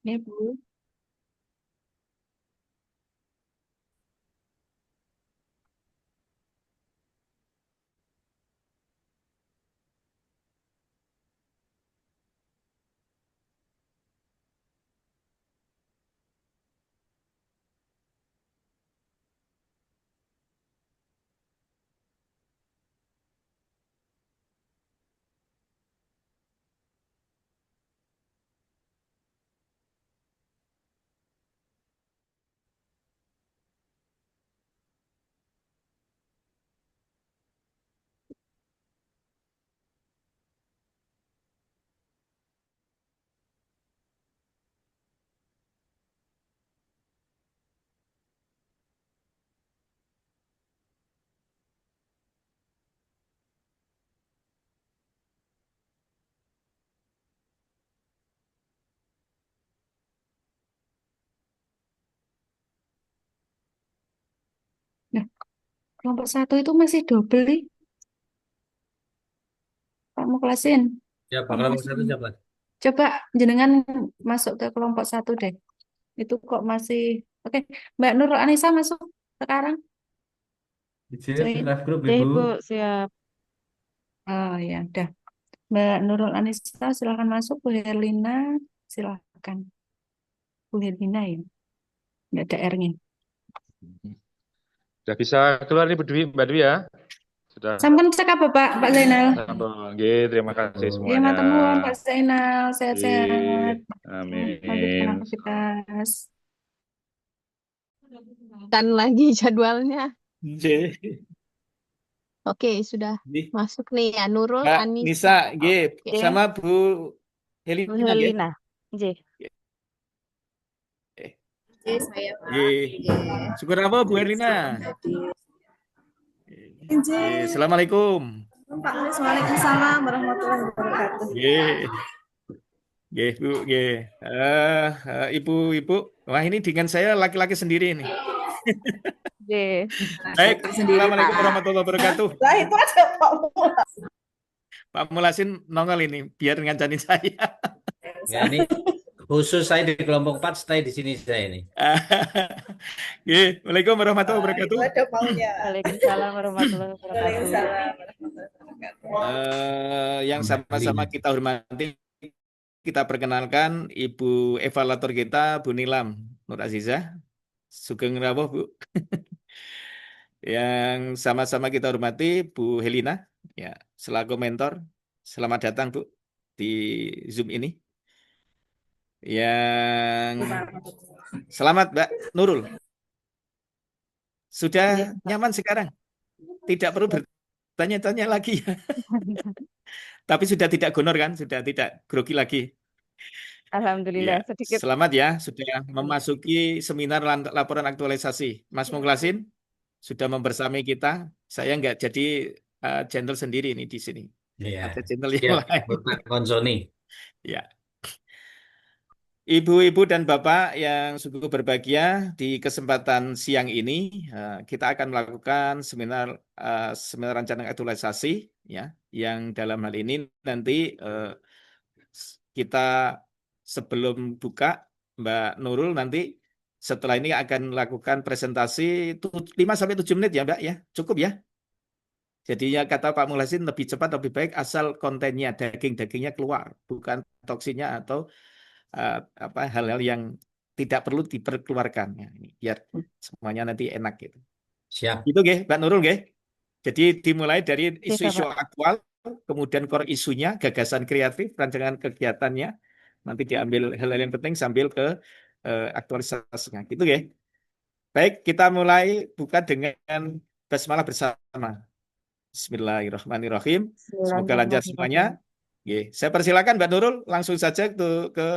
Ya, Bu. Nah, kelompok satu itu masih double nih. Pak Mukhlasin. Ya, Pak bakal nomor Mukhlasin. satu siapa? Coba jenengan masuk ke kelompok satu deh. Itu kok masih... Oke, Mbak Nur Anissa masuk sekarang. Izin, Join. live group Oke, Ibu. Ibu, siap. Oh ya, udah. Mbak Nurul Anissa silahkan masuk. Bu Herlina silahkan. Bu Herlina ya. Nggak ada R-nya. Sudah bisa keluar nih Mbak Dwi ya? Sudah. Sampun cek apa Pak Zainal? Sampun. Oke, terima kasih Ya, semuanya. matur nuwun Pak Zainal. Sehat-sehat. Oke, Lanjutkan amin. aktivitas. Kan lagi jadwalnya. J. Oke, sudah J. masuk nih ya. Nurul Mbak Anissa. Nisa, G. Oke, Sama Bu Bu Helena, G. Helina. J. Eh, Oke, saya G. Pak. Oke. Syukur apa Bu Helena? Selamat hadir. Assalamualaikum. Pak Anies, Waalaikumsalam warahmatullahi wabarakatuh. G. G, Bu, G. Ibu-ibu, wah ini dengan saya laki-laki sendiri ini. J. Baik, Dokter sendiri, Assalamualaikum Pak. warahmatullahi wabarakatuh. Lah itu ada Pak Mula. Pak Mulasin nongol ini, biar ngancanin saya. Ya, ini khusus saya di kelompok 4, stay di sini saya ini. G, Waalaikumsalam warahmatullahi Itu wabarakatuh. ada maunya. Waalaikumsalam warahmatullahi wabarakatuh. Waalaikumsalam warahmatullahi wabarakatuh. Yang sama-sama kita hormati, kita perkenalkan Ibu evaluator kita, Bu Nilam Nur Azizah. Sugeng Rawuh, Bu. Yang sama-sama kita hormati, Bu Helina, ya, selaku mentor. Selamat datang, Bu, di Zoom ini. Yang selamat, Mbak Nurul. Sudah J. nyaman sekarang? Tidak perlu bertanya-tanya lagi ya. Tapi sudah tidak gonor kan? Sudah tidak grogi lagi. Ya, Alhamdulillah, sedikit. selamat ya sudah memasuki seminar laporan aktualisasi. Mas Mukhlasin sudah membersamai kita. Saya nggak jadi channel sendiri ini di sini. Iya. Ada channel yang Siap, lain. Bapak Konsoni. Ya, Ibu-ibu dan Bapak yang sungguh berbahagia, di kesempatan siang ini kita akan melakukan seminar rancangan aktualisasi ya, yang dalam hal ini nanti kita sebelum buka Mbak Nurul nanti setelah ini akan melakukan presentasi 5 sampai 7 menit ya Mbak ya. Cukup ya. Jadi ya kata Pak Mulasin lebih cepat lebih baik asal kontennya daging-dagingnya keluar, bukan toksinnya atau hal-hal yang tidak perlu diperkeluarkan ya. Ini biar semuanya nanti enak gitu. Siap. Gitu nggih, Mbak Nurul nggih. Jadi dimulai dari Oke, isu-isu Bapak. aktual, kemudian core isunya, gagasan kreatif, rancangan kegiatannya, nanti diambil hal-hal yang penting sambil ke aktualisasinya. Gitu nggih. Baik, kita mulai buka dengan basmalah bersama. Bismillahirrahmanirrahim. Semoga lancar semuanya. Bismillahirrahmanirrahim. Oke, saya persilakan Mbak Nurul langsung saja ke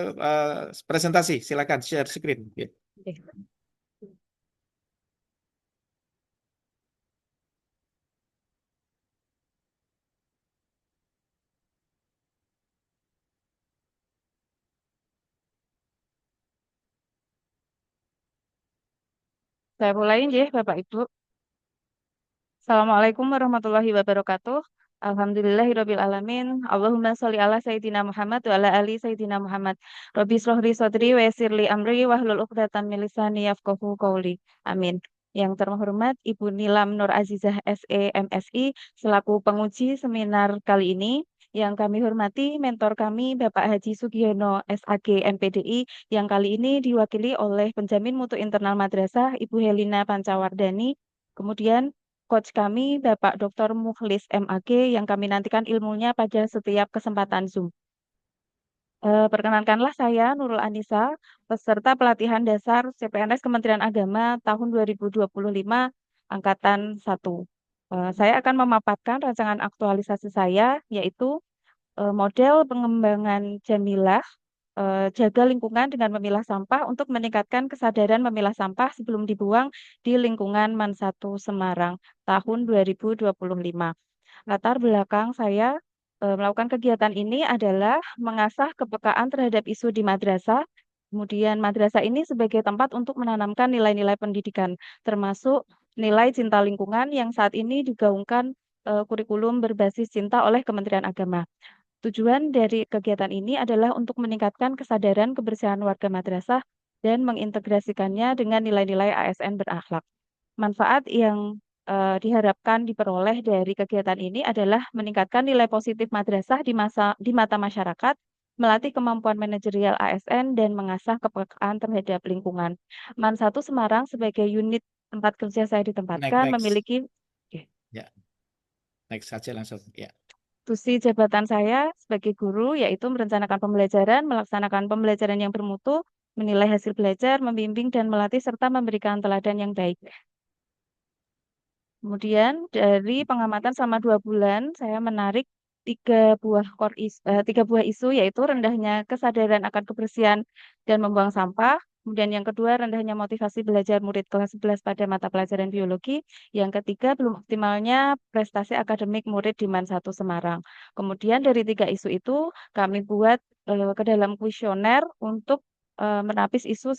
presentasi. Silakan share screen. Oke. Oke. Saya mulai ya, Bapak Ibu. Assalamualaikum warahmatullahi wabarakatuh. Alhamdulillahirabbil alamin. Allahumma sholli ala sayyidina Muhammad wa ala ali sayyidina Muhammad. Rabbi shrah li sadri wa yassir li amri wahlul 'uqdatam min lisani yafqahu qawli. Amin. Yang terhormat Ibu Nilam Nur Azizah SE MSI selaku penguji seminar kali ini. Yang kami hormati mentor kami Bapak Haji Sugiono SAG MPDI yang kali ini diwakili oleh penjamin mutu internal madrasah Ibu Helina Pancawardani. Kemudian coach kami Bapak Dr. Mukhlis MAG yang kami nantikan ilmunya pada setiap kesempatan Zoom. Perkenankanlah saya Nurul Anissa, peserta pelatihan dasar CPNS Kementerian Agama tahun 2025 Angkatan 1. Saya akan memaparkan rancangan aktualisasi saya, yaitu model pengembangan Jamilah, jaga lingkungan dengan memilah sampah untuk meningkatkan kesadaran memilah sampah sebelum dibuang di lingkungan MAN 1 Semarang tahun 2025. Latar belakang saya melakukan kegiatan ini adalah mengasah kepekaan terhadap isu di madrasah. Kemudian madrasah ini sebagai tempat untuk menanamkan nilai-nilai pendidikan, termasuk nilai cinta lingkungan yang saat ini digaungkan kurikulum berbasis cinta oleh Kementerian Agama. Tujuan dari kegiatan ini adalah untuk meningkatkan kesadaran kebersihan warga madrasah dan mengintegrasikannya dengan nilai-nilai ASN berakhlak. Manfaat yang diharapkan diperoleh dari kegiatan ini adalah meningkatkan nilai positif madrasah di mata masyarakat, melatih kemampuan manajerial ASN, dan mengasah kepekaan terhadap lingkungan. MAN 1 Semarang sebagai unit tempat kerja saya ditempatkan Next. memiliki Ya. Next saja langsung. Ya. tusi jabatan saya sebagai guru yaitu merencanakan pembelajaran, melaksanakan pembelajaran yang bermutu, menilai hasil belajar, membimbing dan melatih serta memberikan teladan yang baik. Kemudian dari pengamatan selama 2 bulan, saya menarik tiga buah isu, yaitu rendahnya kesadaran akan kebersihan dan membuang sampah. Kemudian yang kedua, rendahnya motivasi belajar murid kelas 11 pada mata pelajaran biologi. Yang ketiga, belum optimalnya prestasi akademik murid di MAN 1 Semarang. Kemudian dari 3 isu itu, kami buat ke dalam kuesioner untuk menapis isu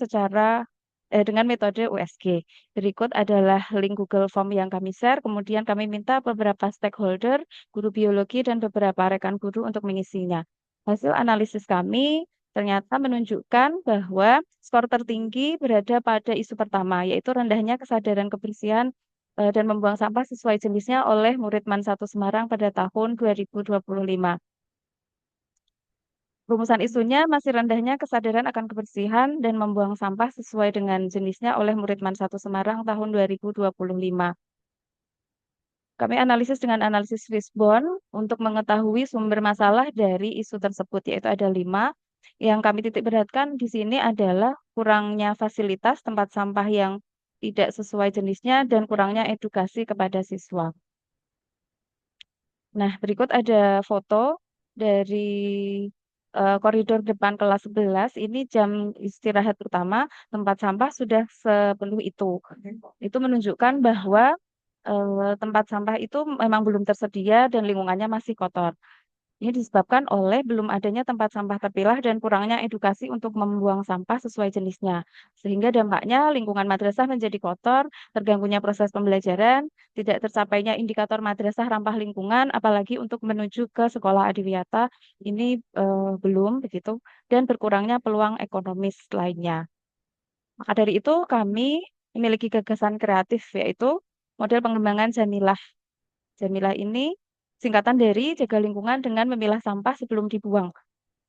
dengan metode USG. Berikut adalah link Google Form yang kami share. Kemudian kami minta beberapa stakeholder, guru biologi, dan beberapa rekan guru untuk mengisinya. Hasil analisis kami ternyata menunjukkan bahwa skor tertinggi berada pada isu pertama, yaitu rendahnya kesadaran kebersihan dan membuang sampah sesuai jenisnya oleh murid MAN 1 Semarang pada tahun 2025. Rumusan isunya masih rendahnya kesadaran akan kebersihan dan membuang sampah sesuai dengan jenisnya oleh murid MAN 1 Semarang tahun 2025. Kami analisis dengan analisis Fishbone untuk mengetahui sumber masalah dari isu tersebut, yaitu ada 5. Yang kami titik beratkan di sini adalah kurangnya fasilitas tempat sampah yang tidak sesuai jenisnya dan kurangnya edukasi kepada siswa. Nah, berikut ada foto dari koridor depan kelas 11. Ini jam istirahat utama, tempat sampah sudah sepenuh itu. Itu menunjukkan bahwa tempat sampah itu memang belum tersedia dan lingkungannya masih kotor. Ini disebabkan oleh belum adanya tempat sampah terpilah dan kurangnya edukasi untuk membuang sampah sesuai jenisnya. Sehingga dampaknya lingkungan madrasah menjadi kotor, terganggunya proses pembelajaran, tidak tercapainya indikator madrasah ramah lingkungan, apalagi untuk menuju ke sekolah adiwiyata, ini belum begitu, dan berkurangnya peluang ekonomis lainnya. Maka dari itu kami memiliki gagasan kreatif, yaitu model pengembangan Jamilah. Jamilah ini singkatan dari jaga lingkungan dengan memilah sampah sebelum dibuang.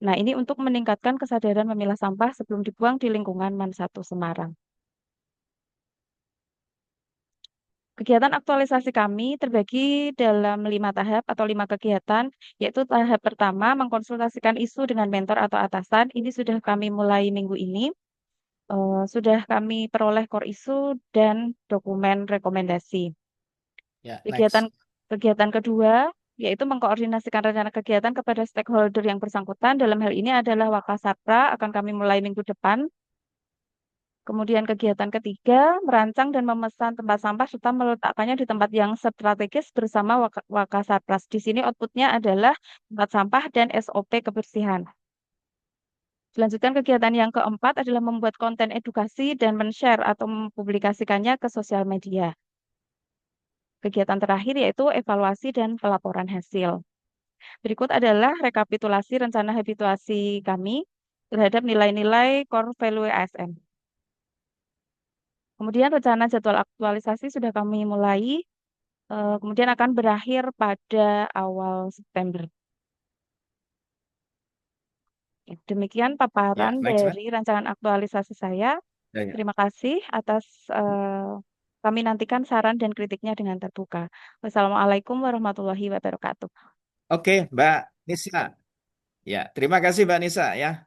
Nah, ini untuk meningkatkan kesadaran memilah sampah sebelum dibuang di lingkungan MAN 1 Semarang. Kegiatan aktualisasi kami terbagi dalam 5 tahap atau 5 kegiatan, yaitu tahap pertama mengkonsultasikan isu dengan mentor atau atasan. Ini sudah kami mulai minggu ini. Sudah kami peroleh core isu dan dokumen rekomendasi. Ya, Kegiatan kedua yaitu mengkoordinasikan rencana kegiatan kepada stakeholder yang bersangkutan. Dalam hal ini adalah Wakasarpra, akan kami mulai minggu depan. Kemudian kegiatan ketiga, merancang dan memesan tempat sampah serta meletakkannya di tempat yang strategis bersama Wakasarpras. Di sini outputnya adalah tempat sampah dan SOP kebersihan. Selanjutnya kegiatan yang keempat adalah membuat konten edukasi dan men-share atau mempublikasikannya ke sosial media. kegiatan terakhir yaitu evaluasi dan pelaporan hasil. Berikut adalah rekapitulasi rencana habituasi kami terhadap nilai-nilai core value ASN. Kemudian rencana jadwal aktualisasi sudah kami mulai, kemudian akan berakhir pada awal September. Demikian Ya, paparan next, Mbak. dari rancangan aktualisasi saya. Ya, ya. Terima kasih atas kami nantikan saran dan kritiknya dengan terbuka. Wassalamualaikum warahmatullahi wabarakatuh. Oke, Mbak Nisa. Ya, terima kasih Mbak Nisa ya.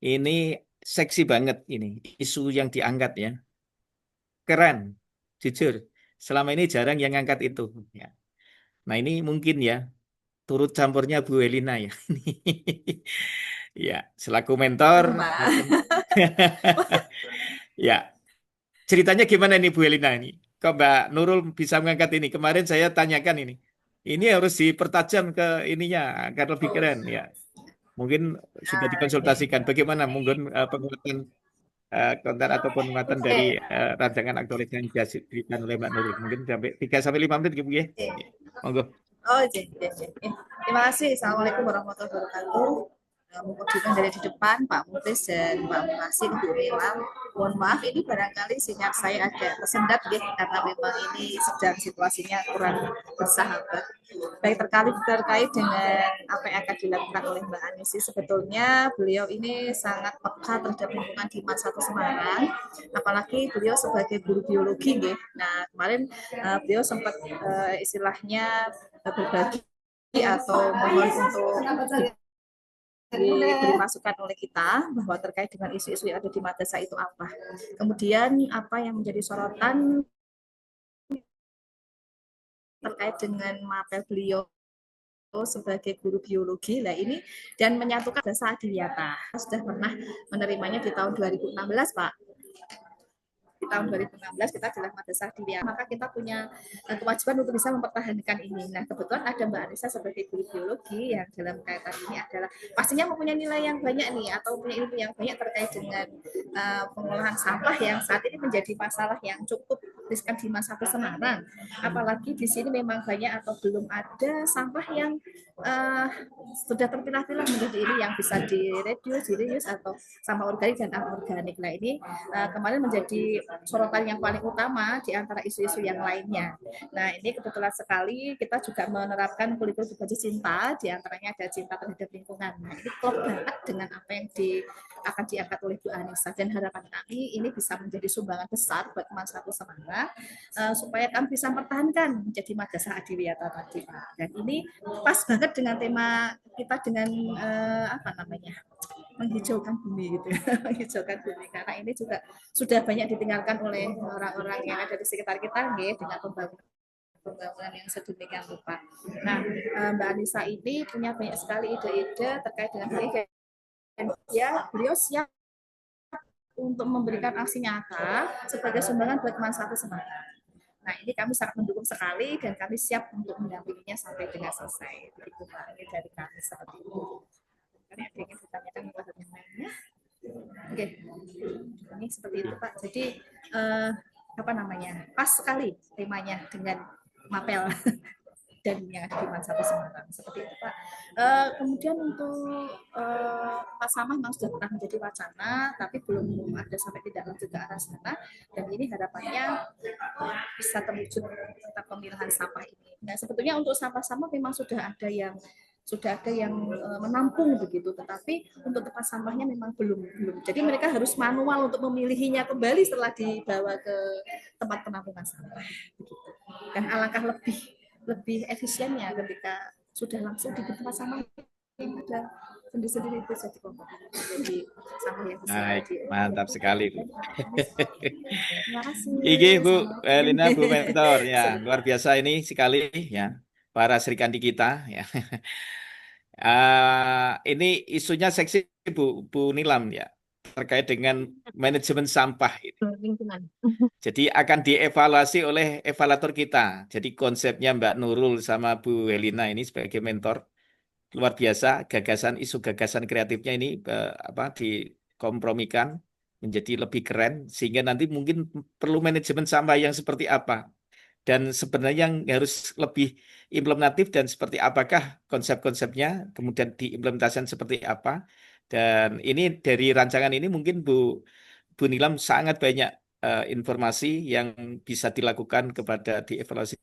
Ini seksi banget ini isu yang diangkat ya. Keren, jujur. Selama ini jarang yang ngangkat itu. Ya. Nah ini mungkin ya turut campurnya Bu Elina ya. Ya, selaku mentor. Mbak. Ya, ceritanya gimana nih Bu Elina ini? Kok Mbak Nurul bisa mengangkat ini? Kemarin saya tanyakan ini. Ini harus dipertajam ke ininya agar lebih keren ya. Mungkin sudah dikonsultasikan bagaimana mungkin penguatan konten atau penguatan dari rancangan aktualisasi yang diberikan oleh Mbak Nurul. Mungkin sampai 3-5 menit gitu ya. Monggo. Oh, iya. Terima kasih. Assalamualaikum warahmatullahi wabarakatuh. Mewakilkan dari di depan Pak Mutis dan Pak Muhasin, Bu Nilam. Mohon maaf ini barangkali sinyal saya agak tersendat ya, karena memang ini sedang situasinya kurang bersahabat. Baik, terkait dengan apa yang akan dilakukan oleh Mbak Anisi, sebetulnya beliau ini sangat peka terhadap lingkungan di Masa Semarang, apalagi beliau sebagai guru biologi ya. Nah, kemarin beliau sempat istilahnya berbagi atau mohon untuk diberi masukan oleh kita bahwa terkait dengan isu-isu yang ada di madrasah itu apa. Kemudian apa yang menjadi sorotan terkait dengan mapel beliau sebagai guru biologi lah ini dan menyatukan bahasa Adiyata. Sudah pernah menerimanya di tahun 2016, Pak. Di tahun 2016 kita adalah madrasah Adiyata, maka kita punya kewajiban untuk bisa mempertahankan ini. Nah, kebetulan ada Mbak Anissa sebagai guru biologi yang dalam kaitan ini adalah pastinya mempunyai nilai yang banyak nih atau punya ilmu yang banyak terkait dengan pengolahan sampah yang saat ini menjadi masalah yang cukup riskan di Masa Semarang. Apalagi di sini memang banyak atau belum ada sampah yang sudah terpilah-pilah menjadi ini yang bisa di-reuse atau sampah organik dan anorganik. Nah, ini kemarin menjadi sorotan yang paling utama di antara isu-isu yang lainnya. Nah, ini kebetulan sekali kita juga menerapkan kurikulum berbagi cinta, di antaranya ada cinta terhadap lingkungan. Nah, ini klop banget dengan apa yang akan diangkat oleh Bu Anissa, dan harapan kami ini bisa menjadi sumbangan besar buat Masa Semarang supaya kami bisa mempertahankan menjadi madrasah Adiyata tadi, Pak. Dan ini pas banget dengan tema kita dengan menghijaukan bumi gitu, menghijaukan bumi, karena ini juga sudah banyak ditinggalkan oleh orang-orang yang ada di sekitar kita dengan pembangunan yang sedemikian rupa. Nah, Mbak Anissa ini punya banyak sekali ide-ide terkait dengan hal ini, dan beliau siap untuk memberikan aksi nyata sebagai sumbangan buat Masa Semarang. Nah, ini kami sangat mendukung sekali dan kami siap untuk mendampinginya sampai dengan selesai. Begitu Pak, ini dari kami seperti itu. Karena ada yang ditanyakan kepada yang lainnya. Oke, ini seperti itu Pak. Jadi pas sekali temanya dengan mapel dan yang ada di Masa Semarang, seperti itu Pak. Kemudian untuk Pak Samah memang sudah pernah menjadi wacana, tapi belum ada sampai tidak lanjut ke arah sana, dan ini harapannya bisa terwujud tentang pemilahan sampah ini. Nah, sebetulnya untuk sampah-sampah memang sudah ada yang menampung begitu, tetapi untuk tempat sampahnya memang belum. Jadi mereka harus manual untuk memilihinya kembali setelah dibawa ke tempat penampungan sampah begitu. Dan alangkah lebih efisiennya ketika sudah langsung di tempat sampah yang ada sendiri itu jadi jadi sampah yang bisa. Mantap sekali Bu. Terima kasih. Iki Bu Elina, Bu mentor ya, luar biasa ini sekali ya para Serikandi kita ya. Ini isunya seksi Bu Nilam ya, terkait dengan manajemen sampah ini. Lingkungan. Jadi akan dievaluasi oleh evaluator kita. Jadi konsepnya Mbak Nurul sama Bu Helina ini sebagai mentor luar biasa, isu gagasan kreatifnya ini dikompromikan menjadi lebih keren, sehingga nanti mungkin perlu manajemen sampah yang seperti apa. Dan sebenarnya yang harus lebih implementatif dan seperti apakah konsep-konsepnya, kemudian diimplementasikan seperti apa. Dan ini dari rancangan ini mungkin Bu Nilam sangat banyak informasi yang bisa dilakukan kepada dievaluasi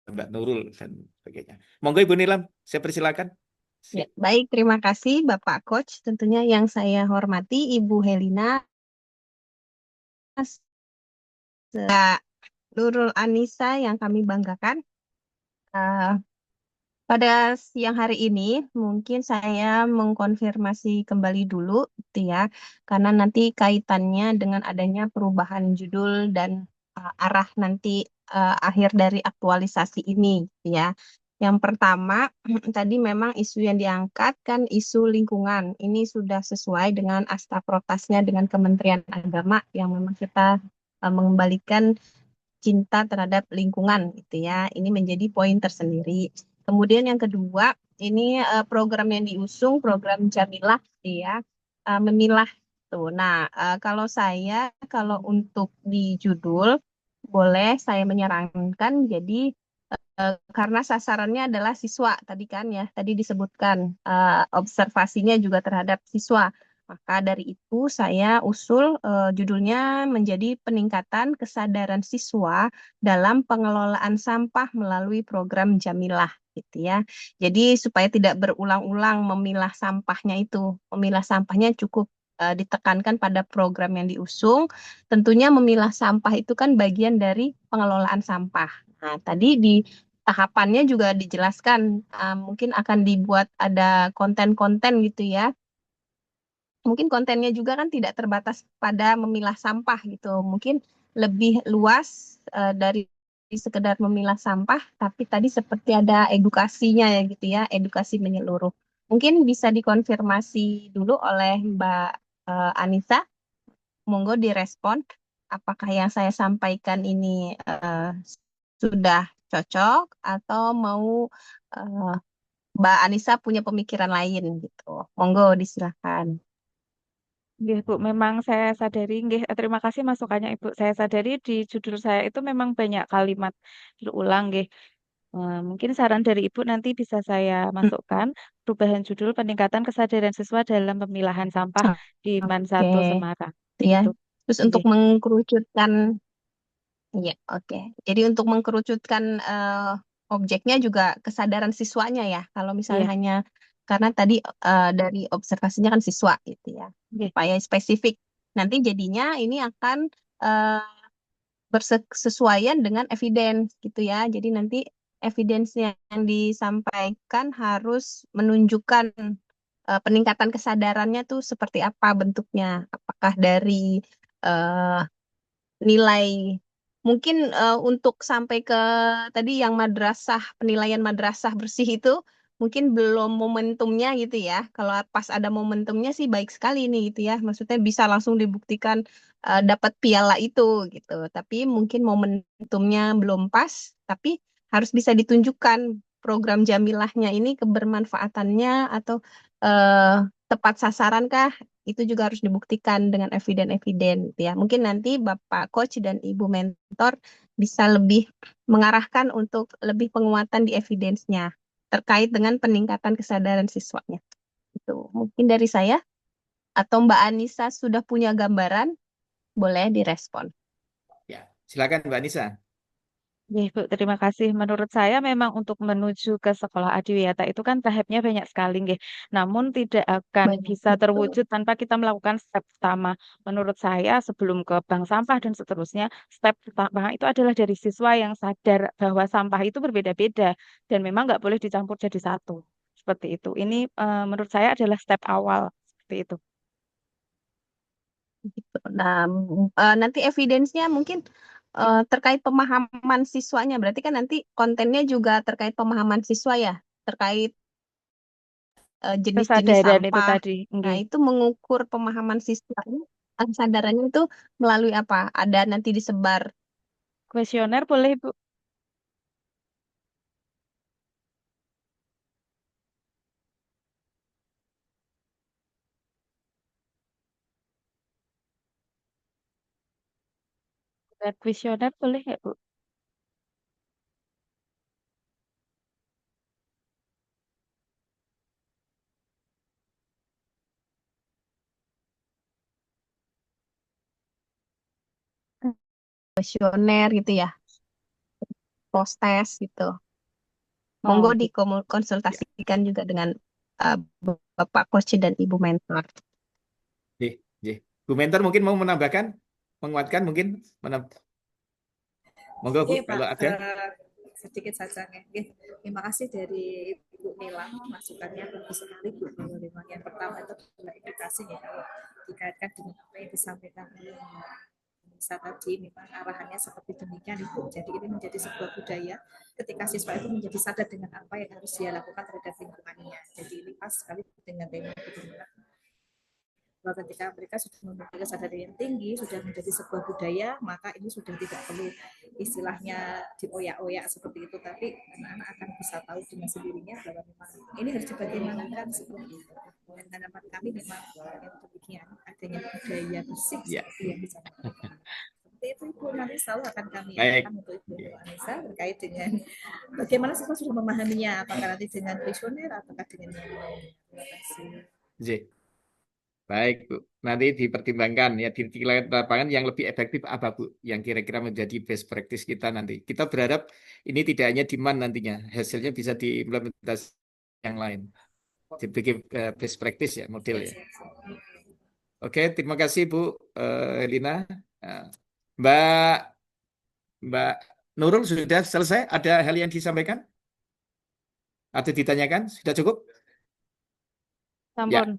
Mbak Nurul dan sebagainya. Monggo Ibu Nilam, saya persilakan. Ya, baik, terima kasih Bapak Coach. Tentunya yang saya hormati Ibu Helina, Mbak Nurul Anissa yang kami banggakan. Eh, Pada siang hari ini mungkin saya mengkonfirmasi kembali dulu, gitu ya, karena nanti kaitannya dengan adanya perubahan judul dan arah nanti akhir dari aktualisasi ini, gitu ya. Yang pertama, tadi memang isu yang diangkat kan isu lingkungan. Ini sudah sesuai dengan asta protesnya dengan Kementerian Agama yang memang kita mengembalikan cinta terhadap lingkungan gitu ya. Ini menjadi poin tersendiri. Kemudian yang kedua, ini program yang diusung, program Jamilah gitu ya, memilah tuh. Nah, kalau untuk di judul boleh saya menyarankan jadi karena sasarannya adalah siswa tadi kan ya, tadi disebutkan observasinya juga terhadap siswa. Maka dari itu saya usul judulnya menjadi peningkatan kesadaran siswa dalam pengelolaan sampah melalui program Jamilah gitu ya. Jadi supaya tidak berulang-ulang memilah sampahnya itu, memilah sampahnya cukup ditekankan pada program yang diusung. Tentunya memilah sampah itu kan bagian dari pengelolaan sampah. Nah, tadi di tahapannya juga dijelaskan, mungkin akan dibuat ada konten-konten gitu ya. Mungkin kontennya juga kan tidak terbatas pada memilah sampah gitu. Mungkin lebih luas dari sekedar memilah sampah, tapi tadi seperti ada edukasinya ya gitu ya, edukasi menyeluruh. Mungkin bisa dikonfirmasi dulu oleh Mbak Anissa, monggo direspon apakah yang saya sampaikan ini sudah cocok atau mau eh, Mbak Anissa punya pemikiran lain gitu. Monggo disilakan. Nggih, Bu, memang saya sadari, nggih, terima kasih masukannya Ibu. Saya sadari di judul saya itu memang banyak kalimat berulang, nggih. Mungkin saran dari Ibu nanti bisa saya masukkan perubahan judul peningkatan kesadaran siswa dalam pemilahan sampah di MAN Oke, 1 Semarang. ya. Gitu. Terus untuk Nggih. mengkerucutkan, ya, oke. Jadi untuk mengkerucutkan objeknya juga kesadaran siswanya ya. Kalau misalnya Iya, hanya karena tadi dari observasinya kan siswa gitu ya, nggih. supaya spesifik. Nanti jadinya ini akan eh, bersesuaian dengan evidence gitu ya. Jadi nanti evidence yang disampaikan harus menunjukkan peningkatan kesadarannya tuh seperti apa bentuknya. Apakah dari eh, nilai mungkin untuk sampai ke tadi yang madrasah penilaian madrasah bersih itu mungkin belum momentumnya gitu ya. Kalau pas ada momentumnya sih baik sekali nih gitu ya. Maksudnya bisa langsung dibuktikan dapat piala itu gitu. Tapi mungkin momentumnya belum pas, tapi harus bisa ditunjukkan program Jamilahnya ini kebermanfaatannya atau eh, tepat sasaran kah itu juga harus dibuktikan dengan eviden-eviden gitu ya. Mungkin nanti Bapak Coach dan Ibu Mentor bisa lebih mengarahkan untuk lebih penguatan di evidence-nya terkait dengan peningkatan kesadaran siswanya. Itu mungkin dari saya atau Mbak Anissa sudah punya gambaran, boleh direspon. Ya, silakan Mbak Nisa. Nggih, Bu, terima kasih. Menurut saya memang untuk menuju ke sekolah adiwiyata itu kan tahapnya banyak sekali, nggih. Namun tidak akan Banyak, bisa betul. terwujud tanpa kita melakukan step pertama. Menurut saya sebelum ke bank sampah dan seterusnya, step pertama itu adalah dari siswa yang sadar bahwa sampah itu berbeda-beda dan memang nggak boleh dicampur jadi satu. Seperti itu. Ini menurut saya adalah step awal seperti itu. Gitu. Nah, nanti evidence-nya mungkin terkait pemahaman siswanya. Berarti kan nanti kontennya juga terkait pemahaman siswa ya, terkait jenis-jenis Kesadaran itu sampah. tadi, Nah, nggih. itu mengukur pemahaman siswanya, kesadarannya itu melalui apa? Ada nanti disebar. Kuesioner boleh, Bu? Buat kuesioner boleh nggak, Bu? Kuesioner gitu ya, post test gitu. Oh, Monggo gitu. Ya. dikonsultasikan juga dengan uh, Bapak Coach dan Ibu Mentor. J, J. Bu Mentor mungkin mau menambahkan, menguatkan mungkin, monggo Bu, Oke, Pak. kalau ada. Sedikit saja. Oke. Terima kasih dari Ibu Nilam, masukannya bagus sekali, Bu. Bahwa memang yang pertama itu adalah edukasi ya, kalau dikaitkan dengan apa yang disampaikan oleh Nisa tadi, memang arahannya seperti demikian, Ibu. Jadi ini menjadi sebuah budaya ketika siswa itu menjadi sadar dengan apa yang harus dia lakukan terhadap lingkungannya. Jadi ini pas sekali dengan tema bahwa ketika mereka sudah memiliki kesadaran yang tinggi, sudah menjadi sebuah budaya, maka ini sudah tidak perlu istilahnya dioyak-oyak seperti itu, tapi anak-anak akan bisa tahu dengan sendirinya bahwa memang ini harus dibagaimanakan seperti itu. Dan harapan kami memang yang demikian, adanya budaya bersih Ya. seperti yang disampaikan. Seperti itu Ibu, nanti selalu akan kami Baik. arahkan untuk Ibu Anissa terkait dengan bagaimana siswa sudah memahaminya, apakah nanti dengan kuesioner ataukah dengan yang lain. Terima kasih. J. Baik, Bu. Nanti dipertimbangkan ya di lapangan yang lebih efektif apa, Bu? Yang kira-kira menjadi best practice kita nanti. Kita berharap ini tidak hanya demand nantinya, hasilnya bisa diimplementasi yang lain. Dibikin best practice ya, model ya. Oke, terima kasih Bu Helina. Mbak Nurul sudah selesai? Ada hal yang disampaikan? Atau ditanyakan? Sudah cukup? Ya. Sampun.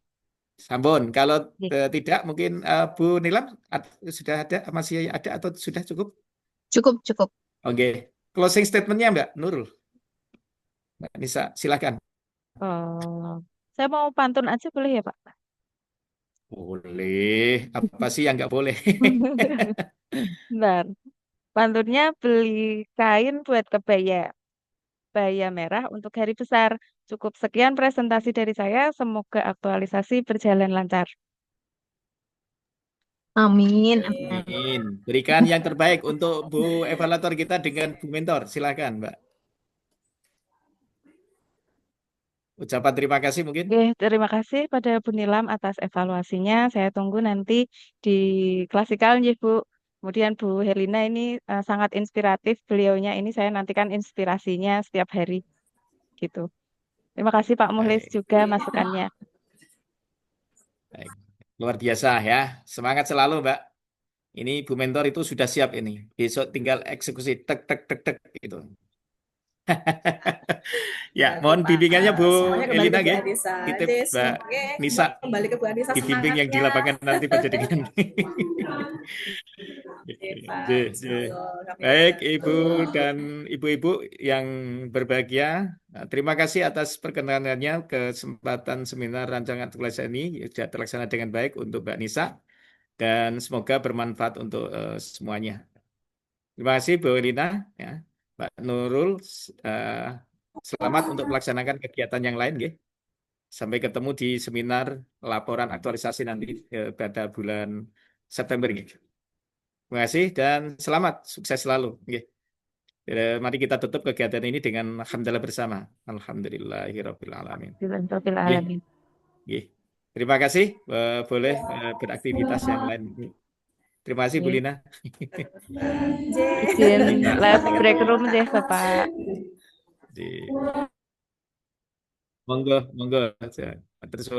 Sampun, kalau Oke. tidak mungkin Bu Nilam sudah ada, masih ada atau sudah cukup? Cukup. Oke, closing statementnya Mbak Nurul, Mbak Nisa, silakan. Saya mau pantun aja boleh ya, Pak? Boleh, apa sih yang nggak boleh? Bentar. Pantunnya beli kain buat kebaya merah untuk hari besar. Cukup sekian presentasi dari saya. Semoga aktualisasi berjalan lancar. Amin. Amin. Berikan yang terbaik untuk Bu evaluator kita dengan Bu Mentor. Silakan, Mbak. Ucapan terima kasih mungkin. Oke, terima kasih pada Bu Nilam atas evaluasinya. Saya tunggu nanti di klasikal ya, Bu. Kemudian Bu Helina ini sangat inspiratif. Beliaunya ini saya nantikan inspirasinya setiap hari. Gitu. Terima kasih Pak Muhlis Baik. juga masukannya. Baik. Luar biasa ya. Semangat selalu, Mbak. Ini Bu Mentor itu sudah siap ini. Besok tinggal eksekusi tek tek tek tek gitu. Ya, mohon bimbingannya Bu Semuanya kembali Elina, ke Bu ya. Anissa. Titip Des, Mbak oke, Nisa kembali ke Bu Anissa, dibimbing yang di semangatnya. lapangan nanti penjadikan. Oke, Pak. J. Kami Baik, membantu. Ibu dan Ibu-ibu yang berbahagia, terima kasih atas perkenanannya kesempatan seminar rancangan tugas ini sudah terlaksana dengan baik untuk Mbak Nisa dan semoga bermanfaat untuk semuanya. Terima kasih Bu Elina, ya. Mbak Nurul, selamat untuk melaksanakan kegiatan yang lain, ya. Sampai ketemu di seminar laporan aktualisasi nanti pada bulan September, ya. Terima kasih dan selamat, sukses selalu. Mari kita tutup kegiatan ini dengan alhamdulillah bersama. Alhamdulillahirabbil alamin. Alamin. Terima kasih, boleh beraktivitas yang lain. Terima kasih Bu Lina. Izin lab break room deh Bapak. Monggo, terus.